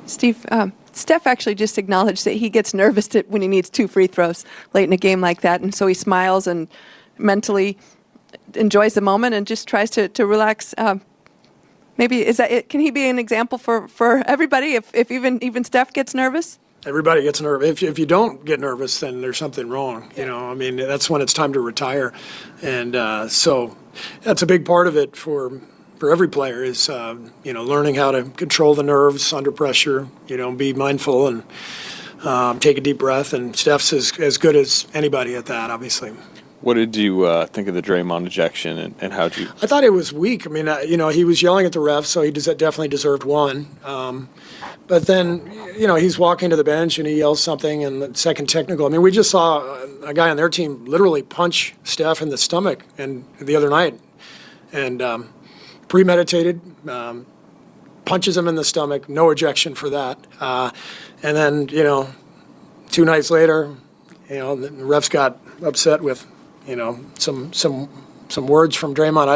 Steve, Steph actually just acknowledged that he gets nervous when he needs 2 free throws late in a game like that, and so he smiles and mentally enjoys the moment and just tries to relax. Maybe is that it? Can he be an example for everybody if even Steph gets nervous? Everybody gets nervous. If you don't get nervous, then there's something wrong. I mean, that's when it's time to retire. And so that's a big part of it for every player is, learning how to control the nerves under pressure, be mindful and take a deep breath. And Steph's as good as anybody at that, obviously. What did you think of the Draymond ejection, and how did you? I thought it was weak. I mean, he was yelling at the ref, so he definitely deserved one. But then, he's walking to the bench and he yells something, and the second technical. I mean, we just saw a guy on their team literally punch Steph in the stomach and the other night, and premeditated, punches him in the stomach, no ejection for that. And then, 2 nights later, the refs got upset with, some words from Draymond.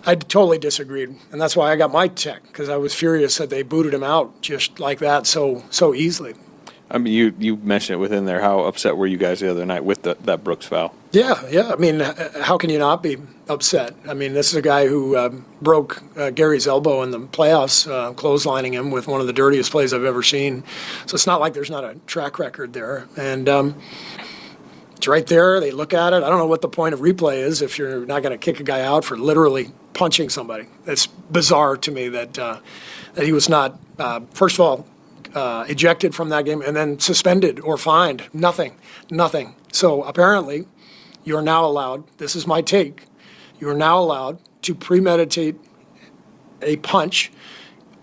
I totally disagreed, and that's why I got my tech, because I was furious that they booted him out just like that so easily. I mean, you mentioned it within there. How upset were you guys the other night with that Brooks foul? Yeah. I mean, how can you not be upset? I mean, this is a guy who broke Gary's elbow in the playoffs, clotheslining him with one of the dirtiest plays I've ever seen. So it's not like there's not a track record there. And it's right there. They look at it. I don't know what the point of replay is if you're not going to kick a guy out for literally punching somebody. It's bizarre to me that he was not, first of all, ejected from that game and then suspended or fined. Nothing. So apparently you're now allowed, this is my take, you are now allowed to premeditate a punch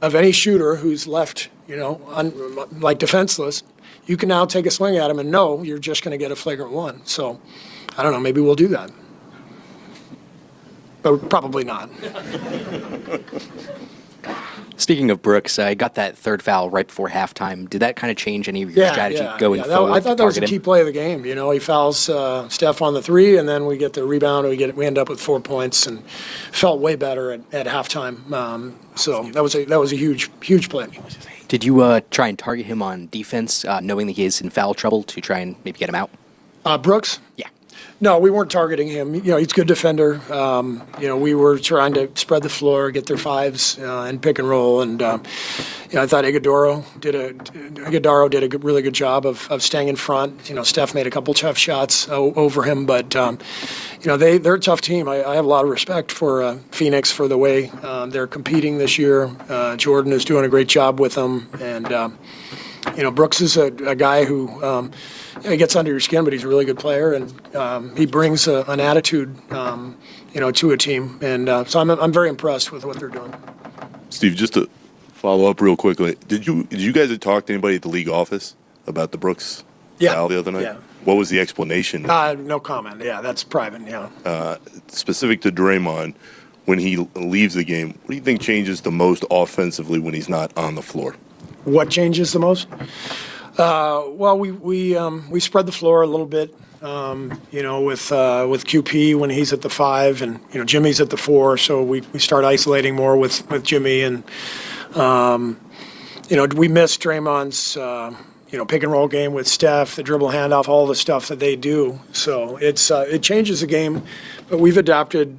of any shooter who's left, like defenseless. You can now take a swing at him and know you're just going to get a flagrant one. So I don't know, maybe we'll do that. But probably not. Speaking of Brooks, I got that third foul right before halftime. Did that kind of change any of your strategy going forward? I thought that was a key play of the game. He fouls Steph on the 3, and then we get the rebound, and we end up with 4 points, and felt way better at halftime. So that was a huge play. Did you try and target him on defense, knowing that he is in foul trouble, to try and maybe get him out? Brooks? Yeah. No, we weren't targeting him. He's a good defender. We were trying to spread the floor, get their fives, and pick and roll. And I thought Iguodaro did a really good job of staying in front. Steph made a couple tough shots over him, but they're a tough team. I have a lot of respect for Phoenix for the way they're competing this year. Jordan is doing a great job with them, and Brooks is a guy who. He gets under your skin, but he's a really good player, and he brings an attitude, to a team. And so I'm very impressed with what they're doing. Steve, just to follow up real quickly, did you guys talk to anybody at the league office about the Brooks foul the other night? Yeah. What was the explanation? No comment. Yeah, that's private. Yeah. Specific to Draymond, when he leaves the game, what do you think changes the most offensively when he's not on the floor? What changes the most? Well, we spread the floor a little bit, with QP when he's at the 5 and, Jimmy's at the 4. So we start isolating more with Jimmy. And, we missed Draymond's, pick and roll game with Steph, the dribble handoff, all the stuff that they do. So it changes the game. But we've adapted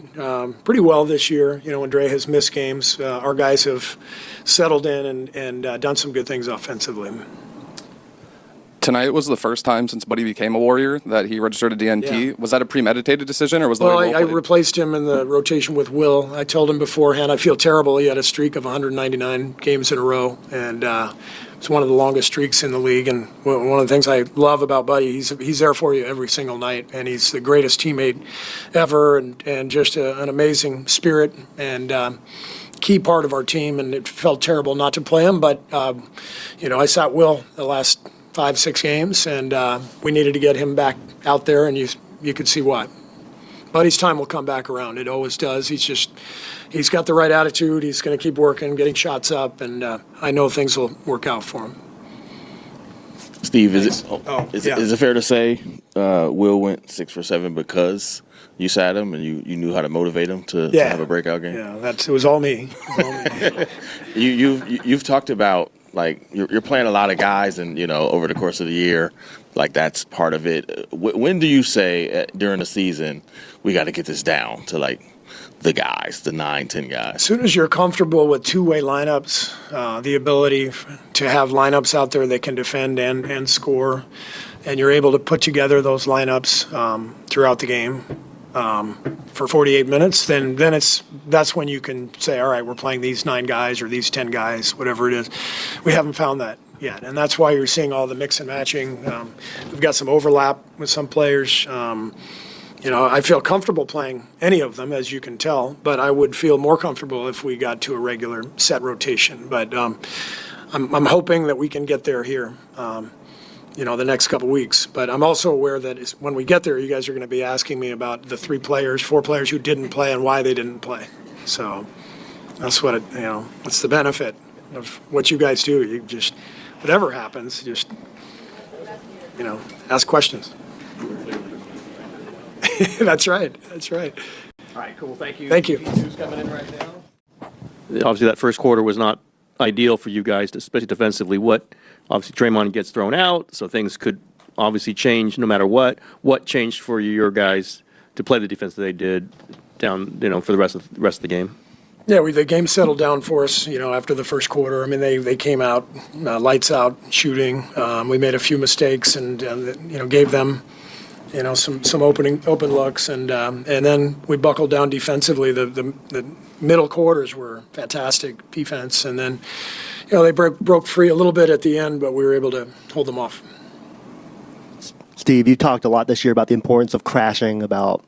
pretty well this year. When Dre has missed games, our guys have settled in and done some good things offensively. Tonight was the first time since Buddy became a Warrior that he registered a DNP. Yeah. Was that a premeditated decision, or was the way I replaced him in the rotation with Will. I told him beforehand I feel terrible. He had a streak of 199 games in a row, and it's one of the longest streaks in the league. And one of the things I love about Buddy, he's there for you every single night, and he's the greatest teammate ever, and just an amazing spirit and key part of our team. And it felt terrible not to play him, but I sat Will the last 5-6 games, and we needed to get him back out there, and you could see why. Buddy's time will come back around. It always does. He's got the right attitude. He's going to keep working, getting shots up, and I know things will work out for him. Steve, Yeah. is it fair to say Will went 6 for 7 because you sat him and you knew how to motivate him to have a breakout game? Yeah, it was all me. It was all me. You've talked about, like, you're playing a lot of guys, and over the course of the year, like, that's part of it. When do you say during the season we got to get this down to, like, the guys, the 9, 10 guys? As soon as you're comfortable with two-way lineups, the ability to have lineups out there that can defend and score, and you're able to put together those lineups throughout the game for 48 minutes, then that's when you can say, all right, we're playing these 9 guys or these 10 guys, whatever it is. We haven't found that yet, and that's why you're seeing all the mix and matching. We've got some overlap with some players. I feel comfortable playing any of them, as you can tell, but I would feel more comfortable if we got to a regular set rotation. But I'm hoping that we can get there here, the next couple weeks. But I'm also aware that when we get there, you guys are going to be asking me about the 4 players who didn't play and why they didn't play. So that's what that's the benefit of what you guys do. You just, whatever happens, just, ask questions. That's right. That's right. All right, cool. Thank you. Thank you. Who's coming in right now? Obviously, that first quarter was not ideal for you guys, especially defensively. Obviously, Draymond gets thrown out, so things could obviously change no matter what. What changed for your guys to play the defense that they did down, for the rest of the game? Yeah, the game settled down for us, after the first quarter. I mean, they came out, lights out, shooting. We made a few mistakes and gave them, some open looks, and then we buckled down defensively. The middle quarters were fantastic defense, and then they broke free a little bit at the end, but we were able to hold them off. Steve, you talked a lot this year about the importance of crashing, about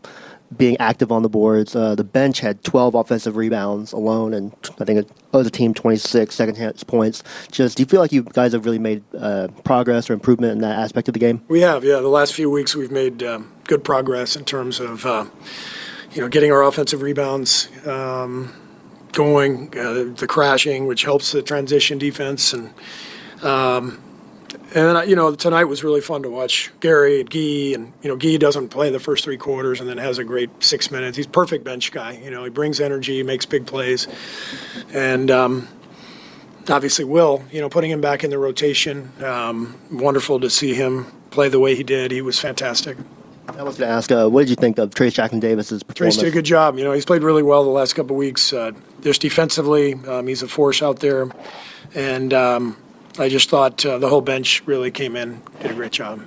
being active on the boards. The bench had 12 offensive rebounds alone, and I think it was a team 26 second-chance points. Do you feel like you guys have really made progress or improvement in that aspect of the game? We have, yeah. The last few weeks we've made good progress in terms of, getting our offensive rebounds going, the crashing, which helps the transition defense, and tonight was really fun to watch. Gary and Guy, and Guy doesn't play the first 3 quarters and then has a great 6 minutes. He's a perfect bench guy. He brings energy, he makes big plays, and obviously Will, putting him back in the rotation, wonderful to see him play the way he did. He was fantastic. I was going to ask, what did you think of Trace Jackson-Davis's performance? Trace did a good job. He's played really well the last couple of weeks. Just defensively, he's a force out there, and I just thought the whole bench really came in, did a great job.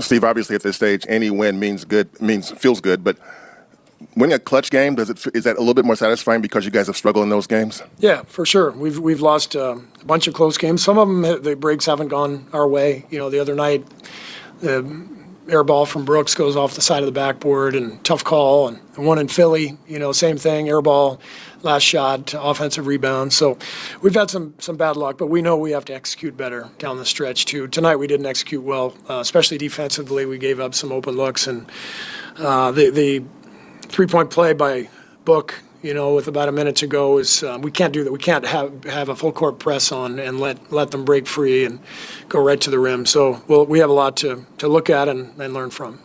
Steve, obviously at this stage, any win feels good, but winning a clutch game, is that a little bit more satisfying because you guys have struggled in those games? Yeah, for sure. We've lost a bunch of close games. Some of them, the breaks haven't gone our way. The other night, the air ball from Brooks goes off the side of the backboard, and tough call. And the one in Philly, same thing, air ball, last shot, offensive rebound. So we've had some bad luck, but we know we have to execute better down the stretch too. Tonight we didn't execute well, especially defensively. We gave up some open looks, and the 3-point play by Book, with about a minute to go, is we can't do that. We can't have a full court press on and let them break free and go right to the rim. So we have a lot to look at and learn from.